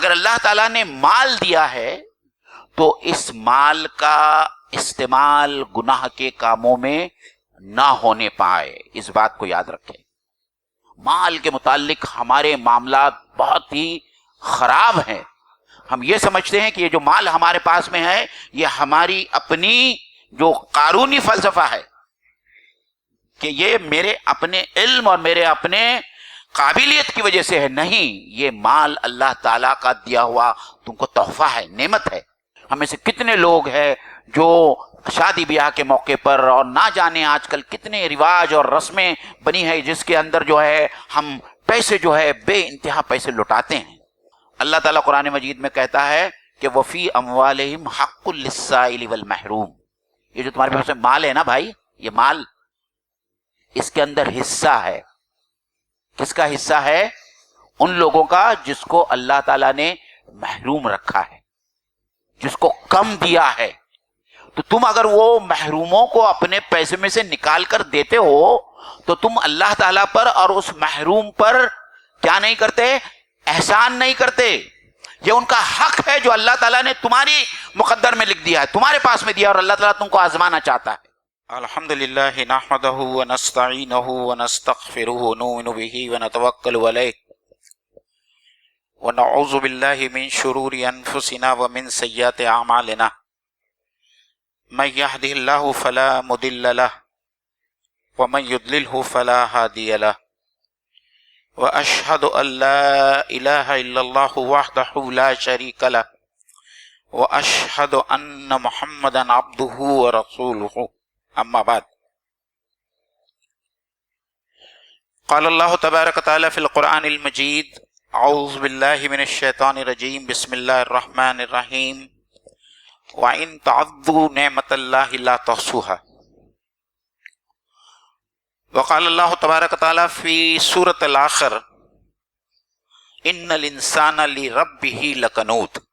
اگر اللہ تعالیٰ نے مال دیا ہے تو اس مال کا استعمال گناہ کے کاموں میں نہ ہونے پائے، اس بات کو یاد رکھیں۔ مال کے متعلق ہمارے معاملات بہت ہی خراب ہیں۔ ہم یہ سمجھتے ہیں کہ یہ جو مال ہمارے پاس میں ہے یہ ہماری اپنی جو قارونی فلسفہ ہے کہ یہ میرے اپنے علم اور میرے اپنے قابلیت کی وجہ سے ہے، نہیں، یہ مال اللہ تعالیٰ کا دیا ہوا تم کو تحفہ ہے، نعمت ہے۔ ہمیں سے کتنے لوگ ہیں جو شادی بیاہ کے موقع پر اور نہ جانے آج کل کتنے رواج اور رسمیں بنی ہے جس کے اندر جو ہے ہم پیسے جو ہے بے انتہا پیسے لٹاتے ہیں۔ اللہ تعالیٰ قرآن مجید میں کہتا ہے کہ وفی اموالہم حق للسائل والمحروم، یہ جو تمہارے پاس مال ہے نا بھائی، یہ مال، اس کے اندر حصہ ہے۔ کس کا حصہ ہے؟ ان لوگوں کا جس کو اللہ تعالیٰ نے محروم رکھا ہے، جس کو کم دیا ہے۔ تو تم اگر وہ محروموں کو اپنے پیسے میں سے نکال کر دیتے ہو تو تم اللہ تعالیٰ پر اور اس محروم پر کیا نہیں کرتے؟ احسان نہیں کرتے۔ یہ ان کا حق ہے جو اللہ تعالیٰ نے تمہاری مقدر میں لکھ دیا ہے، تمہارے پاس میں دیا، اور اللہ تعالیٰ تم کو آزمانا چاہتا ہے۔ الحمدللہ نحمدہ ونستعینہ ونستغفرہ ونؤمن بہ ونتوکل علیہ ونعوذ باللہ من شرور انفسنا ومن سیئات اعمالنا من یہدہ اللہ فلا مضل لہ ومن یضللہ فلا ہادی لہ واشہد ان لا الہ الا اللہ وحدہ لا شریک لہ واشہد ان محمدا عبدہ ورسولہ، اما بعد۔ قال اللہ تبارک تعالی فی القرآن المجید اعوذ باللہ من الشیطان الرجیم بسم اللہ الرحمن الرحیم وَإِن تَعُدُّوا نِعْمَةَ اللَّهِ لَا تُحْصُوهَا، وقال اللہ تبارک تعالی فی سورۃ الآخر ان الانسان لربہ لکنود۔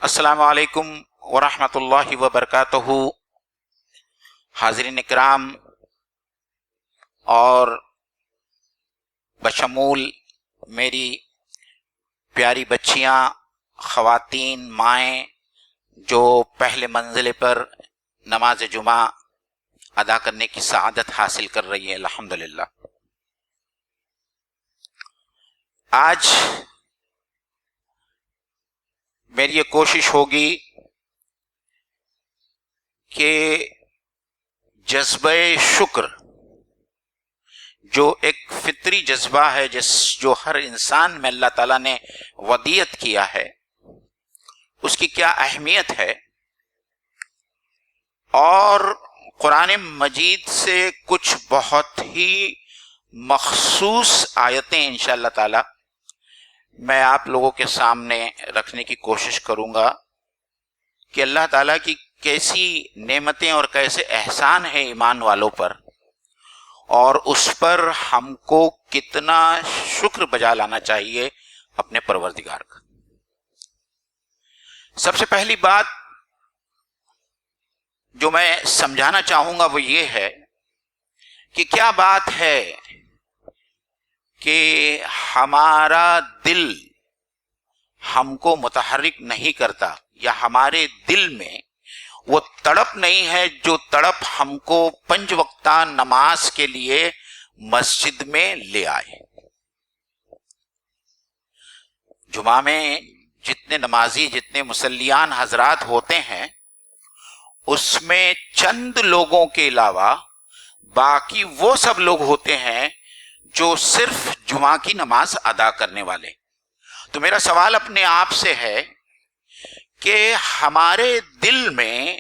السلام علیکم ورحمۃ اللہ وبرکاتہ۔ حاضرین اکرام اور بشمول میری پیاری بچیاں، خواتین، مائیں جو پہلے منزلے پر نماز جمعہ ادا کرنے کی سعادت حاصل کر رہی ہے، الحمدللہ۔ آج میری یہ کوشش ہوگی کہ جذبہ شکر جو ایک فطری جذبہ ہے جو ہر انسان میں اللہ تعالیٰ نے ودیعت کیا ہے، اس کی کیا اہمیت ہے، اور قرآن مجید سے کچھ بہت ہی مخصوص آیتیں انشاءاللہ تعالی میں آپ لوگوں کے سامنے رکھنے کی کوشش کروں گا کہ اللہ تعالیٰ کی کیسی نعمتیں اور کیسے احسان ہیں ایمان والوں پر، اور اس پر ہم کو کتنا شکر بجا لانا چاہیے اپنے پروردگار کا۔ سب سے پہلی بات جو میں سمجھانا چاہوں گا وہ یہ ہے کہ کیا بات ہے کہ ہمارا دل ہم کو متحرک نہیں کرتا، یا ہمارے دل میں وہ تڑپ نہیں ہے جو تڑپ ہم کو 5 وقتہ نماز کے لیے مسجد میں لے آئے۔ جمعہ میں جتنے نمازی، جتنے مصلیان حضرات ہوتے ہیں، اس میں چند لوگوں کے علاوہ باقی وہ سب لوگ ہوتے ہیں جو صرف جمعہ کی نماز ادا کرنے والے۔ تو میرا سوال اپنے آپ سے ہے کہ ہمارے دل میں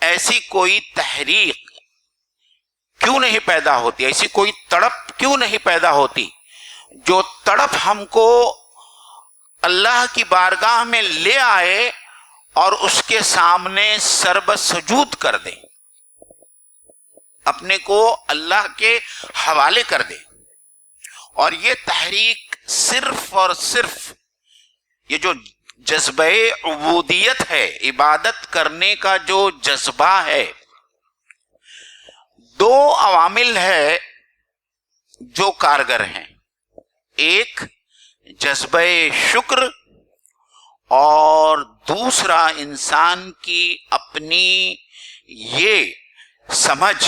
ایسی کوئی تحریک کیوں نہیں پیدا ہوتی، ایسی کوئی تڑپ کیوں نہیں پیدا ہوتی جو تڑپ ہم کو اللہ کی بارگاہ میں لے آئے اور اس کے سامنے سربسجود کر دے، اپنے کو اللہ کے حوالے کر دے۔ اور یہ تحریک صرف اور صرف یہ جو جذبہ عبودیت ہے، عبادت کرنے کا جو جذبہ ہے، 2 عوامل ہے جو کارگر ہیں۔ ایک جذبہ شکر اور دوسرا انسان کی اپنی یہ سمجھ،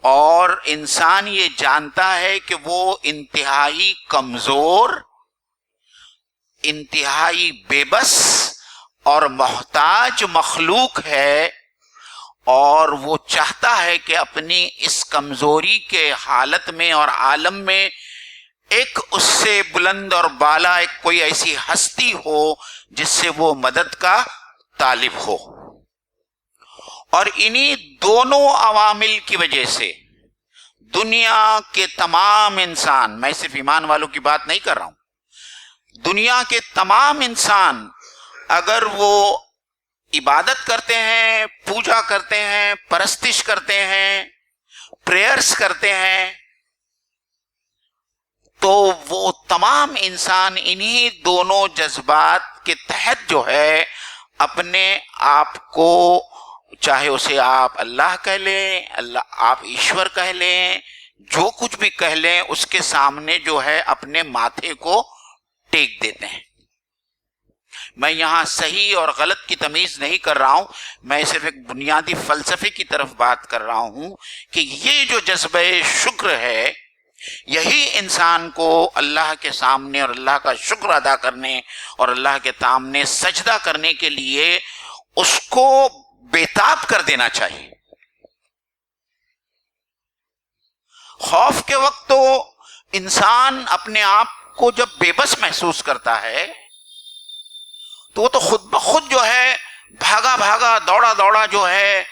اور انسان یہ جانتا ہے کہ وہ انتہائی کمزور، انتہائی بے بس اور محتاج مخلوق ہے، اور وہ چاہتا ہے کہ اپنی اس کمزوری کے حالت میں اور عالم میں ایک اس سے بلند اور بالا ایک کوئی ایسی ہستی ہو جس سے وہ مدد کا طالب ہو. اور انہی دونوں عوامل کی وجہ سے دنیا کے تمام انسان، میں صرف ایمان والوں کی بات نہیں کر رہا ہوں، دنیا کے تمام انسان اگر وہ عبادت کرتے ہیں، پوجا کرتے ہیں، پرستش کرتے ہیں، پریئرز کرتے ہیں، تو وہ تمام انسان انہی دونوں جذبات کے تحت جو ہے اپنے آپ کو، چاہے اسے آپ اللہ کہہ لیں، اللہ آپ ایشور کہہ لیں، جو کچھ بھی کہہ لیں، اس کے سامنے جو ہے اپنے ماتھے کو ٹیک دیتے ہیں. میں یہاں صحیح اور غلط کی تمیز نہیں کر رہا ہوں، میں صرف ایک بنیادی فلسفے کی طرف بات کر رہا ہوں کہ یہ جو جذبہ شکر ہے، یہی انسان کو اللہ کے سامنے اور اللہ کا شکر ادا کرنے اور اللہ کے سامنے سجدہ کرنے کے لیے اس کو بےتاب کر دینا چاہیے. خوف کے وقت تو انسان اپنے آپ کو جب بے بس محسوس کرتا ہے تو وہ تو خود بخود جو ہے بھاگا بھاگا دوڑا دوڑا جو ہے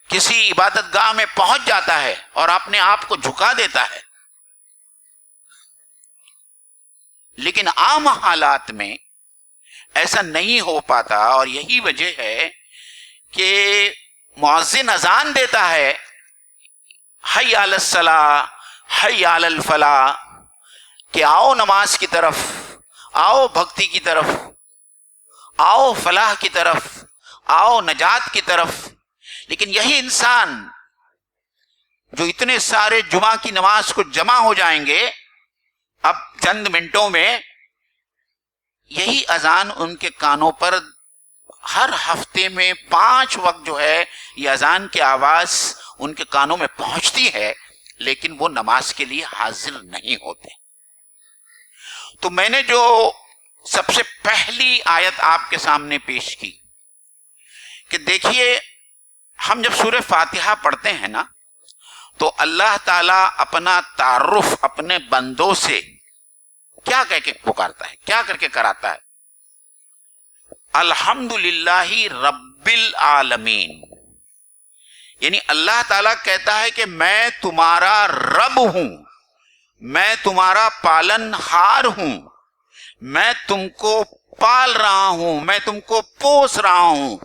کسی عبادت گاہ میں پہنچ جاتا ہے اور اپنے آپ کو جھکا دیتا ہے. لیکن عام حالات میں ایسا نہیں ہو پاتا، اور یہی وجہ ہے کہ مؤذن اذان دیتا ہے، حی علی الصلاۃ، حی علی الفلاح، کہ آؤ نماز کی طرف، آؤ بھکتی کی طرف، آؤ فلاح کی طرف، آؤ نجات کی طرف. لیکن یہی انسان جو اتنے سارے جمعہ کی نماز کو جمع ہو جائیں گے اب چند منٹوں میں، یہی اذان ان کے کانوں پر ہر ہفتے میں 5 وقت جو ہے یہ اذان کی آواز ان کے کانوں میں پہنچتی ہے، لیکن وہ نماز کے لیے حاضر نہیں ہوتے. تو میں نے جو سب سے پہلی آیت آپ کے سامنے پیش کی کہ دیکھیے، ہم جب سورہ فاتحہ پڑھتے ہیں نا تو اللہ تعالیٰ اپنا تعارف اپنے بندوں سے کیا کہہ کے پکارتا ہے، کیا کر کے کراتا ہے؟ الحمدللہ رب العالمین. یعنی اللہ تعالیٰ کہتا ہے کہ میں تمہارا رب ہوں، میں تمہارا پالن ہار ہوں، میں تم کو پال رہا ہوں، میں تم کو پوس رہا ہوں،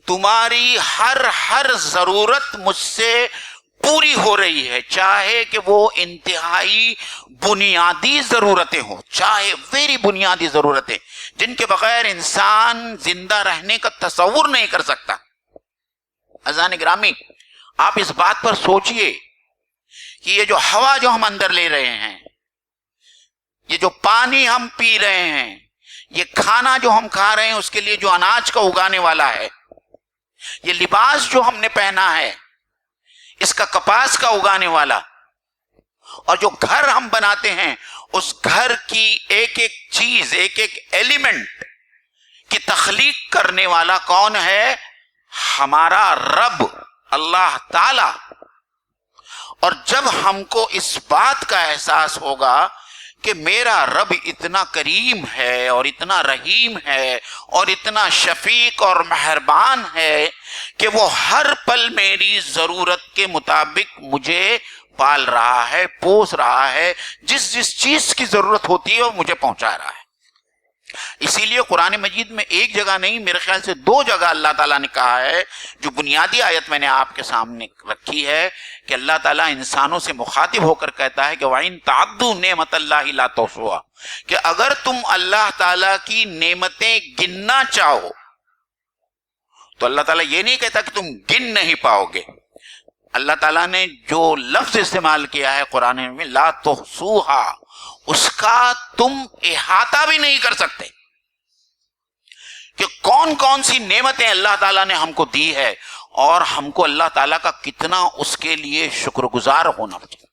تمہاری ہر ضرورت مجھ سے پوری ہو رہی ہے، چاہے کہ وہ انتہائی بنیادی ضرورتیں ہوں، چاہے ویری بنیادی ضرورتیں جن کے بغیر انسان زندہ رہنے کا تصور نہیں کر سکتا. عزیزان گرامی، آپ اس بات پر سوچئے کہ یہ جو ہوا جو ہم اندر لے رہے ہیں، یہ جو پانی ہم پی رہے ہیں، یہ کھانا جو ہم کھا رہے ہیں اس کے لیے جو اناج کا اگانے والا ہے، یہ لباس جو ہم نے پہنا ہے اس کا کپاس کا اگانے والا، اور جو گھر ہم بناتے ہیں اس گھر کی ایک ایک چیز، ایک ایک ایلیمنٹ کی تخلیق کرنے والا کون ہے؟ ہمارا رب اللہ تعالی. اور جب ہم کو اس بات کا احساس ہوگا کہ میرا رب اتنا کریم ہے اور اتنا رحیم ہے اور اتنا شفیق اور مہربان ہے کہ وہ ہر پل میری ضرورت کے مطابق مجھے پال رہا ہے، پوس رہا ہے، جس جس چیز کی ضرورت ہوتی ہے وہ مجھے پہنچا رہا ہے. اسی لیے قرآن مجید میں ایک جگہ نہیں، میرے خیال سے 2 جگہ اللہ تعالیٰ نے کہا ہے، جو بنیادی آیت میں نے آپ کے سامنے رکھی ہے کہ اللہ تعالیٰ انسانوں سے مخاطب ہو کر کہتا ہے کہ وَإِن تَعُدُّوا نِعْمَتَ اللَّهِ لَا تُحْصُوهَا، کہ اگر تم اللہ تعالیٰ کی نعمتیں گننا چاہو تو اللہ تعالیٰ یہ نہیں کہتا کہ تم گن نہیں پاؤ گے. اللہ تعالیٰ نے جو لفظ استعمال کیا ہے قرآن میں لا تحصوها، اس کا تم احاطہ بھی نہیں کر سکتے کہ کون کون سی نعمتیں اللہ تعالیٰ نے ہم کو دی ہے، اور ہم کو اللہ تعالیٰ کا کتنا اس کے لیے شکر گزار ہونا چاہیے۔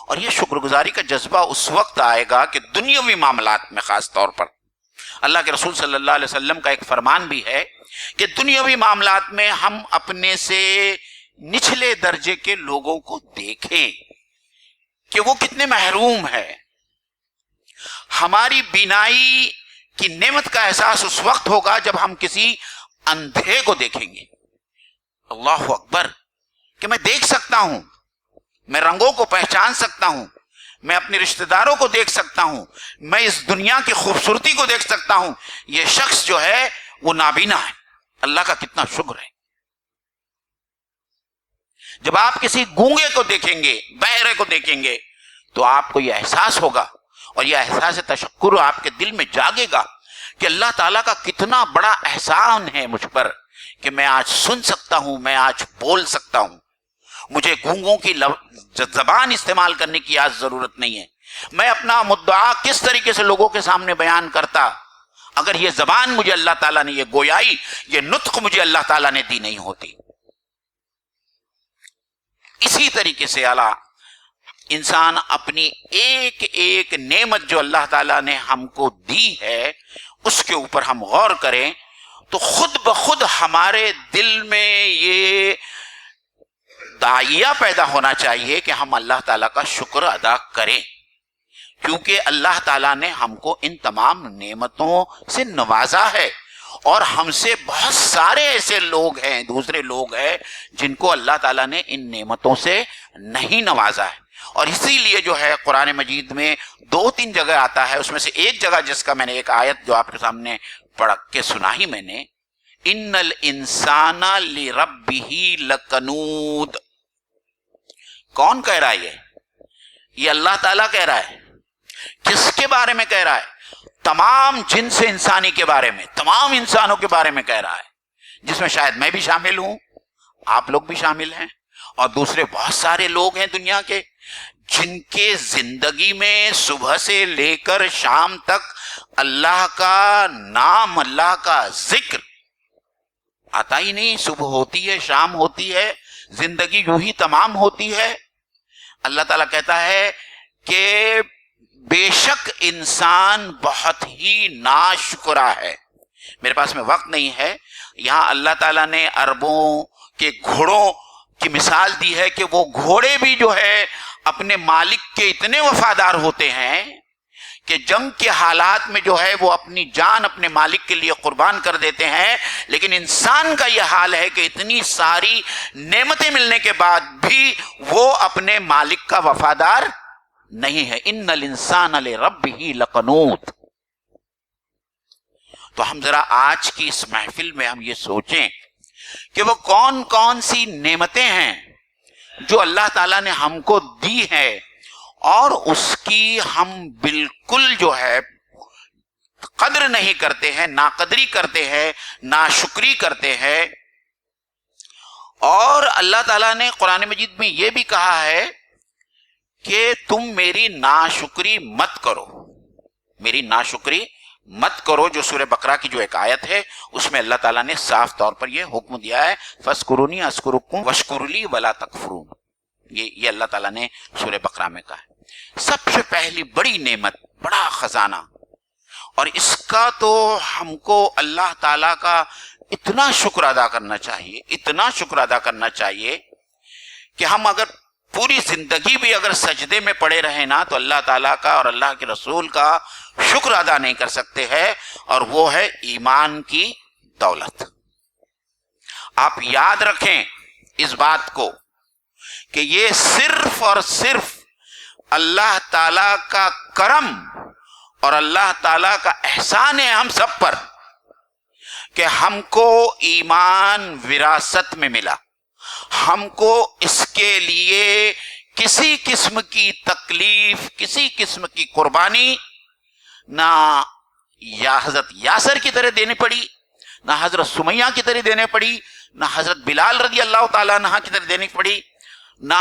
اور یہ شکر گزاری کا جذبہ اس وقت آئے گا کہ دنیاوی معاملات میں خاص طور پر اللہ کے رسول صلی اللہ علیہ وسلم کا ایک فرمان بھی ہے کہ دنیاوی معاملات میں ہم اپنے سے نچلے درجے کے لوگوں کو دیکھیں کہ وہ کتنے محروم ہے۔ ہماری بینائی کی نعمت کا احساس اس وقت ہوگا جب ہم کسی اندھے کو دیکھیں گے۔ اللہ اکبر، کہ میں دیکھ سکتا ہوں، میں رنگوں کو پہچان سکتا ہوں، میں اپنے رشتہ داروں کو دیکھ سکتا ہوں، میں اس دنیا کی خوبصورتی کو دیکھ سکتا ہوں۔ یہ شخص جو ہے وہ نابینا ہے، اللہ کا کتنا شکر ہے۔ جب آپ کسی گونگے کو دیکھیں گے، بہرے کو دیکھیں گے، تو آپ کو یہ احساس ہوگا، اور یہ احساس تشکر آپ کے دل میں جاگے گا کہ اللہ تعالیٰ کا کتنا بڑا احسان ہے مجھ پر کہ میں آج سن سکتا ہوں، میں آج بول سکتا ہوں۔ مجھے گونگوں کی زبان استعمال کرنے کی آج ضرورت نہیں ہے۔ میں اپنا مدعا کس طریقے سے لوگوں کے سامنے بیان کرتا اگر یہ زبان مجھے اللہ تعالیٰ نے، یہ گویائی، یہ نطق مجھے اللہ تعالیٰ نے دی نہیں ہوتی۔ اسی طریقے سے اعلیٰ انسان اپنی ایک ایک نعمت جو اللہ تعالیٰ نے ہم کو دی ہے اس کے اوپر ہم غور کریں تو خود بخود ہمارے دل میں یہ داعیہ پیدا ہونا چاہیے کہ ہم اللہ تعالیٰ کا شکر ادا کریں، کیونکہ اللہ تعالیٰ نے ہم کو ان تمام نعمتوں سے نوازا ہے، اور ہم سے بہت سارے ایسے لوگ ہیں، دوسرے لوگ ہیں جن کو اللہ تعالیٰ نے ان نعمتوں سے نہیں نوازا ہے۔ اور اسی لیے جو ہے قرآن مجید میں 2-3 جگہ آتا ہے، اس میں سے ایک جگہ جس کا میں نے ایک آیت جو آپ کے سامنے پڑھ کے سنا ہی میں نے، ان الانسان لربہ لکنود۔ کون کہہ رہا ہے یہ اللہ تعالیٰ کہہ رہا ہے۔ کس کے بارے میں کہہ رہا ہے؟ تمام جنس انسانی کے بارے میں، تمام انسانوں کے بارے میں کہہ رہا ہے، جس میں شاید میں بھی شامل ہوں، آپ لوگ بھی شامل ہیں، اور دوسرے بہت سارے لوگ ہیں دنیا کے جن کے زندگی میں صبح سے لے کر شام تک اللہ کا نام، اللہ کا ذکر آتا ہی نہیں۔ صبح ہوتی ہے، شام ہوتی ہے، زندگی یوں ہی تمام ہوتی ہے۔ اللہ تعالیٰ کہتا ہے کہ بے شک انسان بہت ہی ناشکرا ہے۔ میرے پاس میں وقت نہیں ہے، یہاں اللہ تعالیٰ نے عربوں کے گھوڑوں کی مثال دی ہے کہ وہ گھوڑے بھی جو ہے اپنے مالک کے اتنے وفادار ہوتے ہیں کہ جنگ کے حالات میں جو ہے وہ اپنی جان اپنے مالک کے لیے قربان کر دیتے ہیں، لیکن انسان کا یہ حال ہے کہ اتنی ساری نعمتیں ملنے کے بعد بھی وہ اپنے مالک کا وفادار نہیں ہے۔ ان الانسان لربہ لقنوط۔ تو ہم ذرا آج کی اس محفل میں ہم یہ سوچیں کہ وہ کون کون سی نعمتیں ہیں جو اللہ تعالیٰ نے ہم کو دی ہے، اور اس کی ہم بالکل جو ہے قدر نہیں کرتے ہیں، ناقدری کرتے ہیں، ناشکری کرتے ہیں۔ اور اللہ تعالیٰ نے قرآن مجید میں یہ بھی کہا ہے کہ تم میری ناشکری مت کرو، میری ناشکری مت کرو، جو سورہ بقرہ کی جو ایک آیت ہے اس میں اللہ تعالیٰ نے صاف طور پر یہ حکم دیا ہے، فَاذْكُرُونِي أَذْكُرْكُمْ وَاشْكُرُوا لِي وَلَا تَكْفُرُونَ۔ یہ اللہ تعالیٰ نے سورہ بقرہ میں کہا ہے۔ سب سے پہلی بڑی نعمت، بڑا خزانہ، اور اس کا تو ہم کو اللہ تعالیٰ کا اتنا شکر ادا کرنا چاہیے، اتنا شکر ادا کرنا چاہیے کہ ہم اگر پوری زندگی بھی اگر سجدے میں پڑے رہیں نا تو اللہ تعالیٰ کا اور اللہ کے رسول کا شکر ادا نہیں کر سکتے ہیں، اور وہ ہے ایمان کی دولت۔ آپ یاد رکھیں اس بات کو کہ یہ صرف اور صرف اللہ تعالیٰ کا کرم اور اللہ تعالیٰ کا احسان ہے ہم سب پر کہ ہم کو ایمان وراثت میں ملا۔ ہم کو اس کے لیے کسی قسم کی تکلیف، کسی قسم کی قربانی نہ یا حضرت یاسر کی طرح دینے پڑی، نہ حضرت سمیہ کی طرح دینے پڑی، نہ حضرت بلال رضی اللہ تعالیٰ عنہ کی طرح دینے پڑی، نہ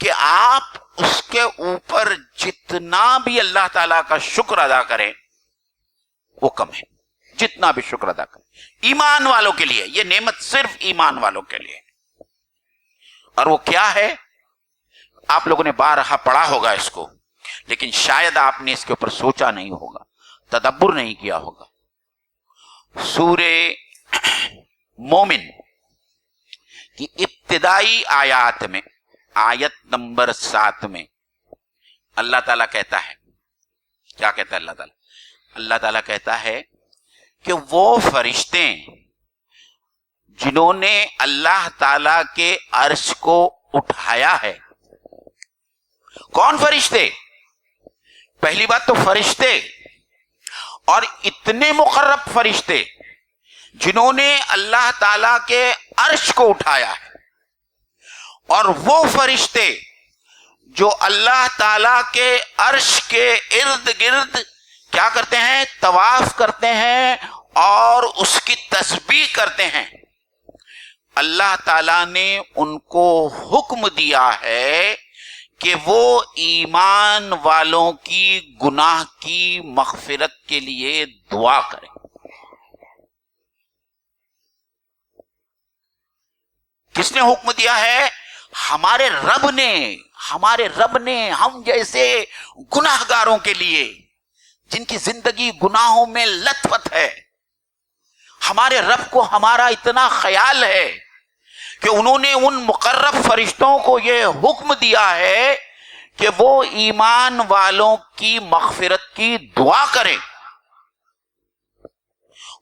کہ آپ اس کے اوپر جتنا بھی اللہ تعالیٰ کا شکر ادا کریں وہ کم ہے. جتنا بھی شکر ادا کریں. ایمان والوں کے لیے یہ نعمت صرف ایمان والوں کے لیے. اور وہ کیا ہے؟ آپ لوگوں نے بارہا پڑھا ہوگا اس کو، لیکن شاید آپ نے اس کے اوپر سوچا نہیں ہوگا، تدبر نہیں کیا ہوگا. سورہ مومن کی ابتدائی آیات میں، آیت نمبر 7 میں اللہ تعالیٰ کہتا ہے، کیا کہتا ہے اللہ تعالیٰ؟ اللہ تعالیٰ کہتا ہے کہ وہ فرشتے جنہوں نے اللہ تعالیٰ کے عرش کو اٹھایا ہے. کون فرشتے؟ پہلی بات تو فرشتے، اور اتنے مقرب فرشتے جنہوں نے اللہ تعالیٰ کے عرش کو اٹھایا ہے، اور وہ فرشتے جو اللہ تعالیٰ کے عرش کے ارد گرد کیا کرتے ہیں؟ طواف کرتے ہیں اور اس کی تسبیح کرتے ہیں. اللہ تعالیٰ نے ان کو حکم دیا ہے کہ وہ ایمان والوں کی گناہ کی مغفرت کے لیے دعا کریں. کس نے حکم دیا ہے؟ ہمارے رب نے. ہمارے رب نے ہم جیسے گناہ گاروں کے لیے جن کی زندگی گناہوں میں لت پت ہے، ہمارے رب کو ہمارا اتنا خیال ہے کہ انہوں نے ان مقرب فرشتوں کو یہ حکم دیا ہے کہ وہ ایمان والوں کی مغفرت کی دعا کریں.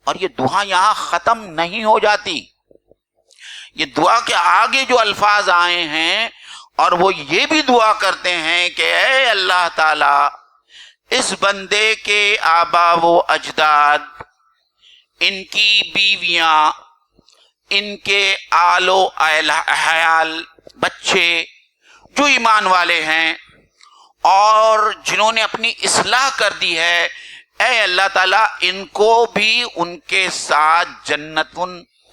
اور یہ دعا یہاں ختم نہیں ہو جاتی. یہ دعا کے آگے جو الفاظ آئے ہیں، اور وہ یہ بھی دعا کرتے ہیں کہ اے اللہ تعالی، اس بندے کے آبا و اجداد، ان کی بیویاں، ان کے آل و عیال، بچے جو ایمان والے ہیں اور جنہوں نے اپنی اصلاح کر دی ہے، اے اللہ تعالیٰ ان کو بھی ان کے ساتھ جنت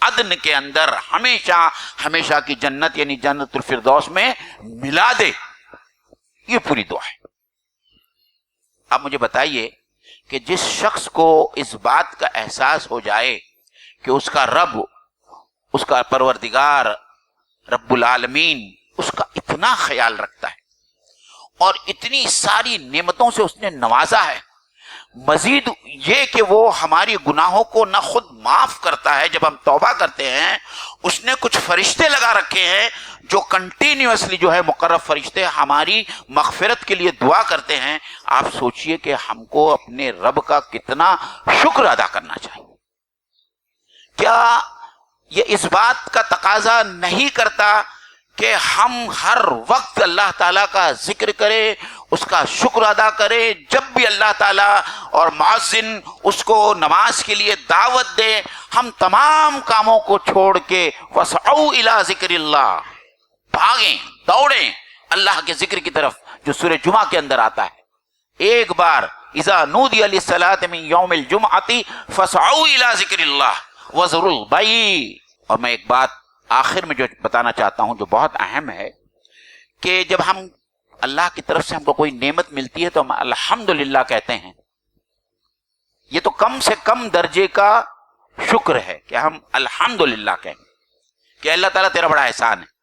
عدن کے اندر ہمیشہ ہمیشہ کی جنت یعنی جنت الفردوس میں ملا دے. یہ پوری دعا ہے. اب مجھے بتائیے کہ جس شخص کو اس بات کا احساس ہو جائے کہ اس کا رب، اس کا پروردگار رب العالمین اس کا اتنا خیال رکھتا ہے اور اتنی ساری نعمتوں سے اس نے نوازا ہے، مزید یہ کہ وہ ہماری گناہوں کو نہ خود معاف کرتا ہے جب ہم توبہ کرتے ہیں، اس نے کچھ فرشتے لگا رکھے ہیں جو کنٹینیوسلی جو ہے مقرب فرشتے ہماری مغفرت کے لیے دعا کرتے ہیں. آپ سوچئے کہ ہم کو اپنے رب کا کتنا شکر ادا کرنا چاہیے. کیا یہ اس بات کا تقاضا نہیں کرتا کہ ہم ہر وقت اللہ تعالیٰ کا ذکر کریں، اس کا شکر ادا کریں؟ جب بھی اللہ تعالیٰ اور مؤذن اس کو نماز کے لیے دعوت دے، ہم تمام کاموں کو چھوڑ کے وسعوا الی ذکر اللہ، بھاگیں دوڑیں اللہ کے ذکر کی طرف، جو سورہ جمعہ کے اندر آتا ہے. ایک بار اذا نودی للصلاۃ من یوم الجمعۃ فسعوا الی ذکر اللہ وذروا البیع. اور میں ایک بات آخر میں جو بتانا چاہتا ہوں جو بہت اہم ہے، کہ جب ہم اللہ کی طرف سے ہم کو کوئی نعمت ملتی ہے تو ہم الحمدللہ کہتے ہیں. یہ تو کم سے کم درجے کا شکر ہے کہ ہم الحمدللہ کہیں کہ اللہ تعالیٰ تیرا بڑا احسان ہے،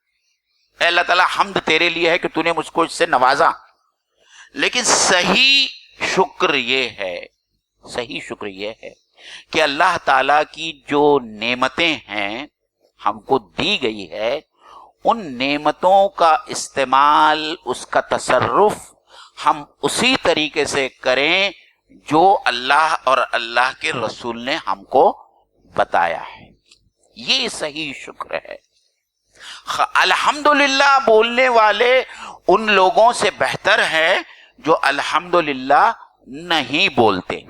اے اللہ تعالیٰ حمد تیرے لیے ہے کہ تو نے مجھ کو اس سے نوازا. لیکن صحیح شکر یہ ہے کہ اللہ تعالیٰ کی جو نعمتیں ہیں ہم کو دی گئی ہے، ان نعمتوں کا استعمال، اس کا تصرف ہم اسی طریقے سے کریں جو اللہ اور اللہ کے رسول نے ہم کو بتایا ہے. یہ صحیح شکر ہے. الحمدللہ بولنے والے ان لوگوں سے بہتر ہے جو الحمدللہ نہیں بولتے.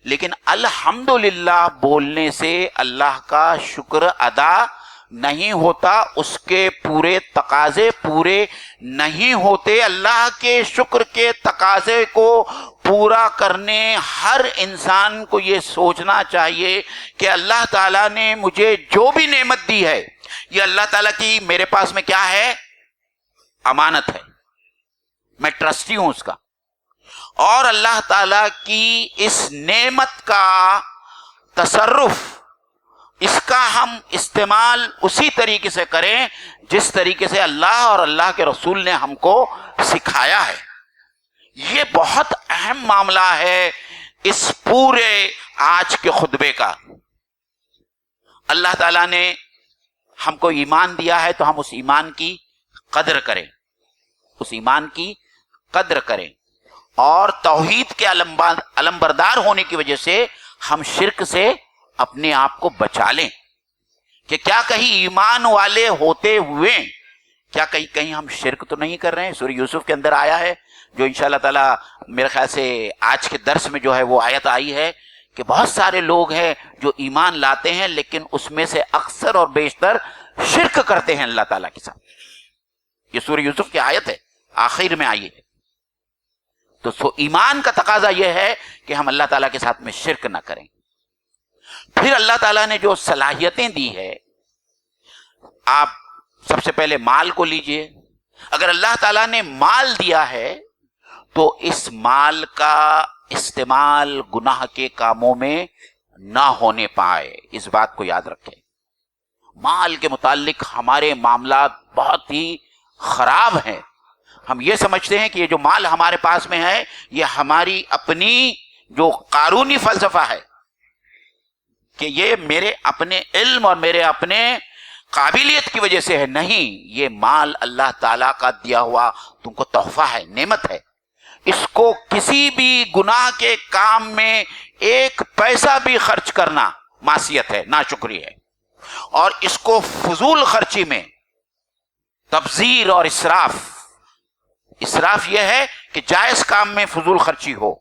لیکن الحمدللہ بولنے سے اللہ کا شکر ادا نہیں ہوتا، اس کے پورے تقاضے پورے نہیں ہوتے. اللہ کے شکر کے تقاضے کو پورا کرنے ہر انسان کو یہ سوچنا چاہیے کہ اللہ تعالیٰ نے مجھے جو بھی نعمت دی ہے، یہ اللہ تعالیٰ کی میرے پاس میں کیا ہے؟ امانت ہے، میں ٹرسٹی ہوں اس کا، اور اللہ تعالی کی اس نعمت کا تصرف، اس کا ہم استعمال اسی طریقے سے کریں جس طریقے سے اللہ اور اللہ کے رسول نے ہم کو سکھایا ہے۔ یہ بہت اہم معاملہ ہے اس پورے آج کے خطبے کا۔ اللہ تعالیٰ نے ہم کو ایمان دیا ہے تو ہم اس ایمان کی قدر کریں، اس ایمان کی قدر کریں، اور توحید کے علمبردار ہونے کی وجہ سے ہم شرک سے اپنے آپ کو بچا لیں، کہ کیا کہیں ایمان والے ہوتے ہوئے کیا کہیں ہم شرک تو نہیں کر رہے ہیں۔ سورہ یوسف کے اندر آیا ہے، جو انشاءاللہ تعالیٰ میرے خیال سے آج کے درس میں جو ہے وہ آیت آئی ہے، کہ بہت سارے لوگ ہیں جو ایمان لاتے ہیں لیکن اس میں سے اکثر اور بیشتر شرک کرتے ہیں اللہ تعالیٰ کے ساتھ۔ یہ سورہ یوسف کی آیت ہے، آخر میں آئی ہے۔ تو ایمان کا تقاضا یہ ہے کہ ہم اللہ تعالیٰ کے ساتھ میں شرک نہ کریں۔ پھر اللہ تعالیٰ نے جو صلاحیتیں دی ہے، آپ سب سے پہلے مال کو لیجئے۔ اگر اللہ تعالیٰ نے مال دیا ہے تو اس مال کا استعمال گناہ کے کاموں میں نہ ہونے پائے، اس بات کو یاد رکھیں۔ مال کے متعلق ہمارے معاملات بہت ہی خراب ہیں۔ ہم یہ سمجھتے ہیں کہ یہ جو مال ہمارے پاس میں ہے یہ ہماری اپنی جو قارونی فلسفہ ہے، کہ یہ میرے اپنے علم اور میرے اپنے قابلیت کی وجہ سے ہے۔ نہیں، یہ مال اللہ تعالیٰ کا دیا ہوا تم کو تحفہ ہے، نعمت ہے۔ اس کو کسی بھی گناہ کے کام میں ایک پیسہ بھی خرچ کرنا معصیت ہے، ناشکری ہے، اور اس کو فضول خرچی میں تبذیر اور اسراف یہ ہے کہ جائز کام میں فضول خرچی ہو،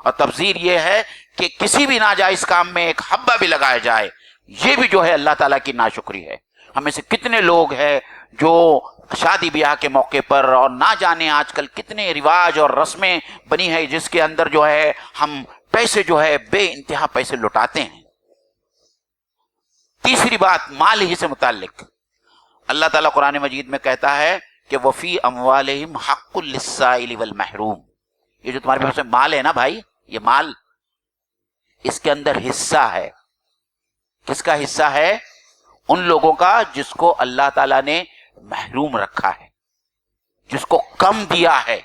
اور تبذیر یہ ہے کہ کسی بھی ناجائز کام میں ایک حبہ بھی لگایا جائے، یہ بھی جو ہے اللہ تعالیٰ کی ناشکری ہے۔ ہمیں سے کتنے لوگ ہیں جو شادی بیاہ کے موقع پر اور نہ جانے آج کل کتنے رواج اور رسمیں بنی ہے جس کے اندر جو ہے ہم پیسے جو ہے بے انتہا پیسے لٹاتے ہیں۔ تیسری بات مال ہی سے متعلق، اللہ تعالیٰ قرآن مجید میں کہتا ہے کہ وفی اموالہم حق للسائل والمحروم۔ یہ جو تمہارے پاس مال ہے نا بھائی، یہ مال، اس کے اندر حصہ ہے۔ کس کا حصہ ہے؟ ان لوگوں کا جس کو اللہ تعالیٰ نے محروم رکھا ہے، جس کو کم دیا ہے۔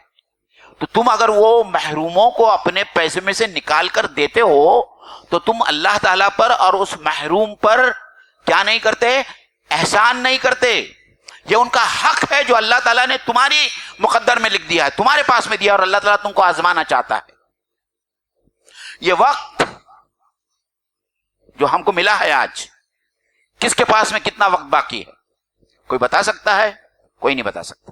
تو تم اگر وہ محروموں کو اپنے پیسے میں سے نکال کر دیتے ہو تو تم اللہ تعالیٰ پر اور اس محروم پر کیا نہیں کرتے؟ احسان نہیں کرتے۔ یہ ان کا حق ہے جو اللہ تعالیٰ نے تمہاری مقدر میں لکھ دیا ہے، تمہارے پاس میں دیا، اور اللہ تعالیٰ تم کو آزمانا چاہتا ہے۔ یہ وقت جو ہم کو ملا ہے آج، کس کے پاس میں کتنا وقت باقی ہے؟ کوئی بتا سکتا ہے؟ کوئی نہیں بتا سکتا۔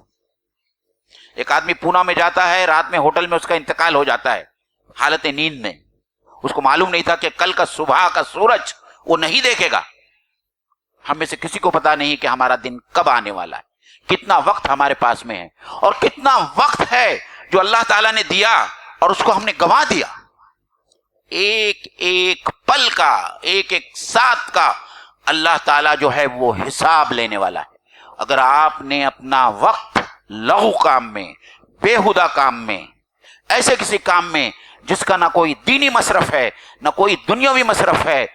ایک آدمی پونا میں جاتا ہے، رات میں ہوٹل میں اس کا انتقال ہو جاتا ہے حالت نیند میں، اس کو معلوم نہیں تھا کہ کل کا صبح کا سورج وہ نہیں دیکھے گا۔ ہم میں سے کسی کو پتا نہیں کہ ہمارا دن کب آنے والا ہے، کتنا وقت ہمارے پاس میں ہے، اور کتنا وقت ہے جو اللہ تعالیٰ نے دیا اور اس کو ہم نے گنوا دیا۔ ایک ایک پل کا، ایک ایک ساتھ کا اللہ تعالیٰ جو ہے وہ حساب لینے والا ہے۔ اگر آپ نے اپنا وقت لغو کام میں، بےہودہ کام میں، ایسے کسی کام میں جس کا نہ کوئی دینی مصرف ہے نہ کوئی دنیاوی مصرف ہے،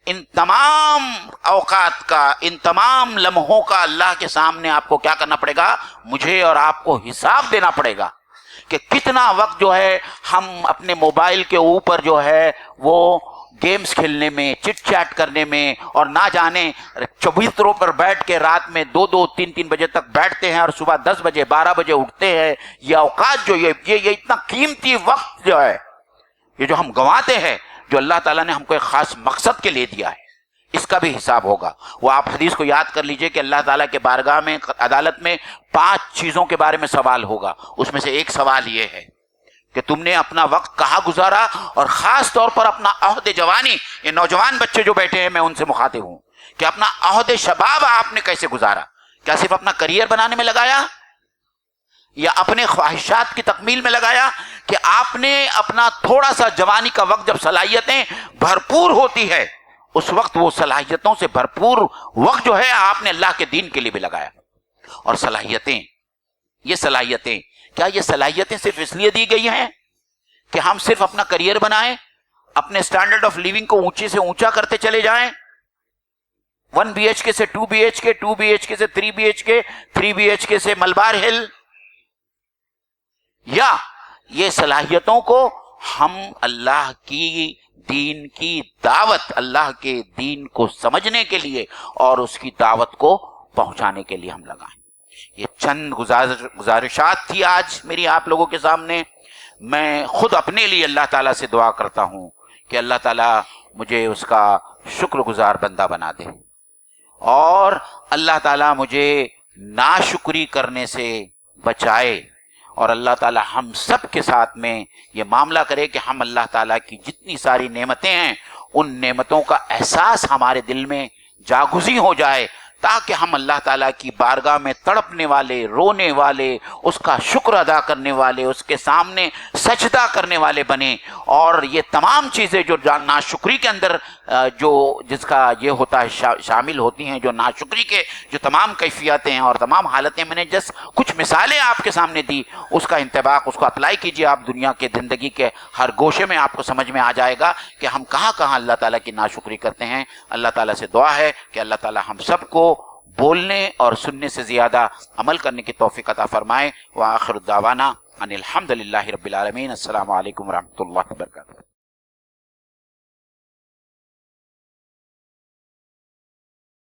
ان تمام اوقات کا، ان تمام لمحوں کا اللہ کے سامنے آپ کو کیا کرنا پڑے گا؟ مجھے اور آپ کو حساب دینا پڑے گا کہ کتنا وقت جو ہے ہم اپنے موبائل کے اوپر جو ہے وہ گیمز کھیلنے میں، چٹ چیٹ کرنے میں، اور نہ جانے چبوتروں پر بیٹھ کے رات میں 2-3 بجے تک بیٹھتے ہیں اور صبح 10 بجے 12 بجے اٹھتے ہیں۔ یہ اوقات جو یہ اتنا قیمتی وقت جو ہے، یہ جو ہم گنواتے ہیں، جو اللہ تعالیٰ نے ہم کو ایک خاص مقصد کے لیے دیا ہے، اس کا بھی حساب ہوگا۔ وہ آپ حدیث کو یاد کر لیجئے کہ اللہ تعالیٰ کے بارگاہ میں، عدالت میں 5 چیزوں کے بارے میں سوال ہوگا۔ اس میں سے ایک سوال یہ ہے کہ تم نے اپنا وقت کہاں گزارا، اور خاص طور پر اپنا عہد جوانی، یہ نوجوان بچے جو بیٹھے ہیں میں ان سے مخاطب ہوں، کہ اپنا عہد شباب آپ نے کیسے گزارا؟ کیا صرف اپنا کریئر بنانے میں لگایا، یا اپنے خواہشات کی تکمیل میں لگایا، کہ آپ نے اپنا تھوڑا سا جوانی کا وقت جب صلاحیتیں بھرپور ہوتی ہے اس وقت وہ صلاحیتوں سے بھرپور وقت جو ہے آپ نے اللہ کے دین کے لیے بھی لگایا؟ اور صلاحیتیں یہ صلاحیتیں، کیا یہ صلاحیتیں صرف اس لیے دی گئی ہیں کہ ہم صرف اپنا کریئر بنائیں، اپنے اسٹینڈرڈ آف لیونگ کو اونچے سے اونچا کرتے چلے جائیں، 1 BHK سے 2 BHK، 2 BHK سے 3 BHK، 3 BHK سے ملبار ہل؟ یا یہ صلاحیتوں کو ہم اللہ کی دین کی دعوت، اللہ کے دین کو سمجھنے کے لیے اور اس کی دعوت کو پہنچانے کے لیے ہم لگائیں؟ یہ چند گزارشات تھی آج میری آپ لوگوں کے سامنے. میں خود اپنے لیے اللہ تعالیٰ سے دعا کرتا ہوں کہ اللہ تعالیٰ مجھے اس کا شکر گزار بندہ بنا دے، اور اللہ تعالیٰ مجھے ناشکری کرنے سے بچائے، اور اللہ تعالیٰ ہم سب کے ساتھ میں یہ معاملہ کرے کہ ہم اللہ تعالیٰ کی جتنی ساری نعمتیں ہیں ان نعمتوں کا احساس ہمارے دل میں جاگزی ہو جائے، تاکہ ہم اللہ تعالیٰ کی بارگاہ میں تڑپنے والے، رونے والے، اس کا شکر ادا کرنے والے، اس کے سامنے سجدہ کرنے والے بنیں. اور یہ تمام چیزیں جو ناشکری کے اندر جو جس کا یہ ہوتا ہے شامل ہوتی ہیں، جو ناشکری کے جو تمام کیفیتیں ہیں اور تمام حالتیں، میں نے جس کچھ مثالیں آپ کے سامنے دی، اس کا انطباق، اس کو اپلائی کیجیے آپ دنیا کے زندگی کے ہر گوشے میں. آپ کو سمجھ میں آ جائے گا کہ ہم کہاں کہاں اللہ تعالیٰ کی ناشکری کرتے ہیں. اللہ تعالیٰ سے دعا ہے کہ اللہ تعالیٰ ہم سب کو بولنے اور سننے سے زیادہ عمل کرنے کی توفیق عطا فرمائے. وآخر دعوانا ان الحمد للہ رب العالمین. السلام علیکم ورحمۃ اللہ وبرکاتہ.